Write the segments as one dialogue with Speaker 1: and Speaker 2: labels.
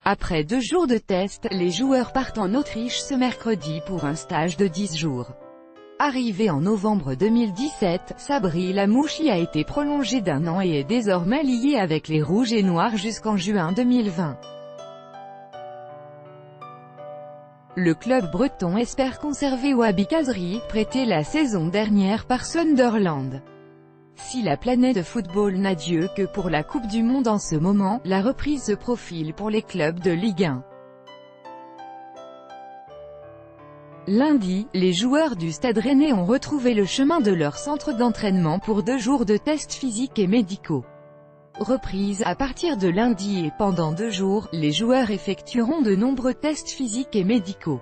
Speaker 1: Après 2 jours de test, les joueurs partent en Autriche ce mercredi pour un stage de 10 jours. Arrivée en novembre 2017, Sabri Lamouchi a été prolongée d'1 an et est désormais liée avec les Rouges et Noirs jusqu'en juin 2020. Le club breton espère conserver Wahbi Khazri, prêté la saison dernière par Sunderland. Si la planète de football n'a Dieu que pour la Coupe du Monde en ce moment, la reprise se profile pour les clubs de Ligue 1. Lundi, les joueurs du Stade Rennais ont retrouvé le chemin de leur centre d'entraînement pour 2 jours de tests physiques et médicaux. Reprise à partir de lundi et pendant 2 jours, les joueurs effectueront de nombreux tests physiques et médicaux.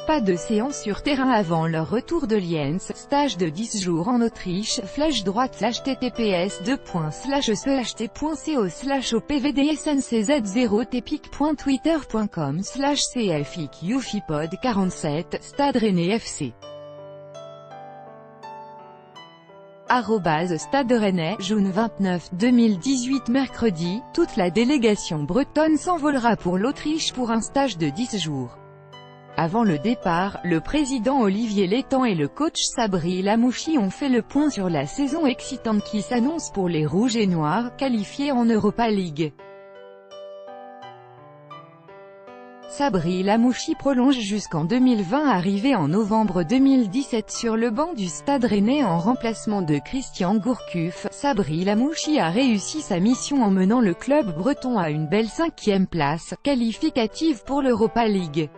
Speaker 1: Pas de séance sur terrain avant leur retour de Lienz, stage de 10 jours en Autriche, flèche droite https://opvdsnczd0tpic.twitter.com/cfiqfipod47, Stade Rennais FC. Stade Rennais, juin 29, 2018 mercredi, toute la délégation bretonne s'envolera pour l'Autriche pour un stage de 10 jours. Avant le départ, le président Olivier Létang et le coach Sabri Lamouchi ont fait le point sur la saison excitante qui s'annonce pour les Rouges et Noirs, qualifiés en Europa League. Sabri Lamouchi prolonge jusqu'en 2020. Arrivé en novembre 2017 sur le banc du Stade Rennais en remplacement de Christian Gourcuff, Sabri Lamouchi a réussi sa mission en menant le club breton à une belle 5e place, qualificative pour l'Europa League.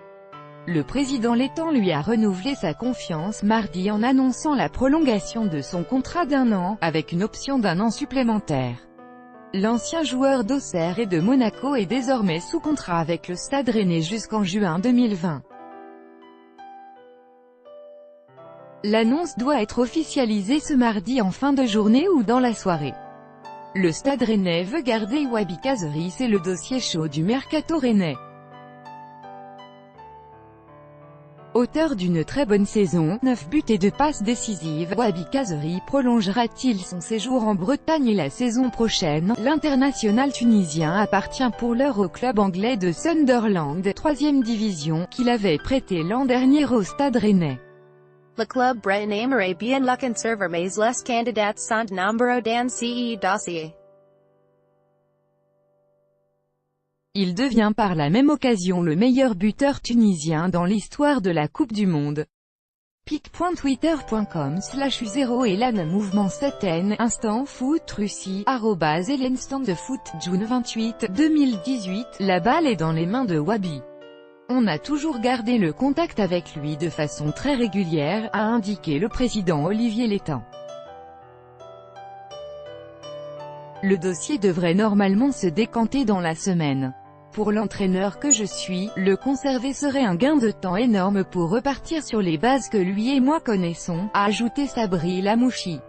Speaker 1: Le président Létang lui a renouvelé sa confiance mardi en annonçant la prolongation de son contrat d'1 an, avec une option d'1 an supplémentaire. L'ancien joueur d'Auxerre et de Monaco est désormais sous contrat avec le Stade Rennais jusqu'en juin 2020. L'annonce doit être officialisée ce mardi en fin de journée ou dans la soirée. Le Stade Rennais veut garder Wahbi Khazri, c'est le dossier chaud du mercato rennais. Auteur d'une très bonne saison, 9 buts et 2 passes décisives, Wahbi Khazri prolongera-t-il son séjour en Bretagne la saison prochaine? L'international tunisien appartient pour l'heure au club anglais de Sunderland, 3e division, qu'il avait prêté l'an dernier au Stade Rennais.
Speaker 2: Le club breton aimerait bien le conserver mais les candidats sont nombreux dans ce dossier.
Speaker 1: Il devient par la même occasion le meilleur buteur tunisien dans l'histoire de la Coupe du Monde. pic.twitter.com/u0 Elan Mouvement 7N, Instant Foot Russie, @Elenstand de foot, juin 28, 2018, la balle est dans les mains de Wahbi. On a toujours gardé le contact avec lui de façon très régulière, a indiqué le président Olivier Létang. Le dossier devrait normalement se décanter dans la semaine. Pour l'entraîneur que je suis, le conserver serait un gain de temps énorme pour repartir sur les bases que lui et moi connaissons, a ajouté Sabri Lamouchi.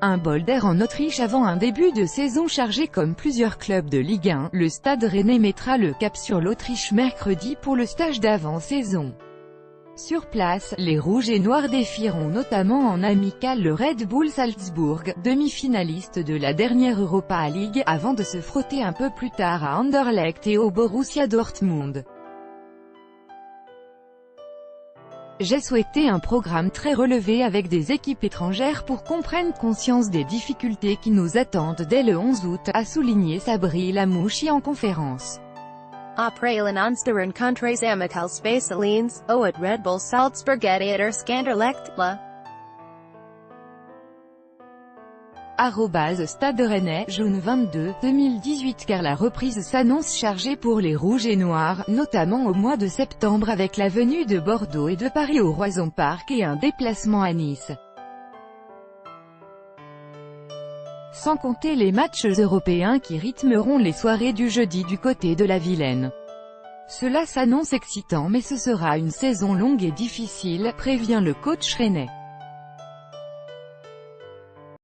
Speaker 1: Un bol d'air en Autriche avant un début de saison chargé comme plusieurs clubs de Ligue 1, le Stade Rennais mettra le cap sur l'Autriche mercredi pour le stage d'avant-saison. Sur place, les Rouges et Noirs défieront notamment en amical le Red Bull Salzbourg, demi-finaliste de la dernière Europa League, avant de se frotter un peu plus tard à Anderlecht et au Borussia Dortmund. J'ai souhaité un programme très relevé avec des équipes étrangères pour qu'on prenne conscience des difficultés qui nous attendent dès le 11 août, a souligné Sabri Lamouchi en conférence.
Speaker 2: Après l'annonce countries amicales spéciales, au Red Bull Salzburg et Anderlecht, la
Speaker 1: Stade Rennais, juin 22, 2018 car la reprise s'annonce chargée pour les Rouges et Noirs, notamment au mois de septembre avec la venue de Bordeaux et de Paris au Roison Park et un déplacement à Nice. Sans compter les matchs européens qui rythmeront les soirées du jeudi du côté de la Vilaine. Cela s'annonce excitant mais ce sera une saison longue et difficile, prévient le coach rennais.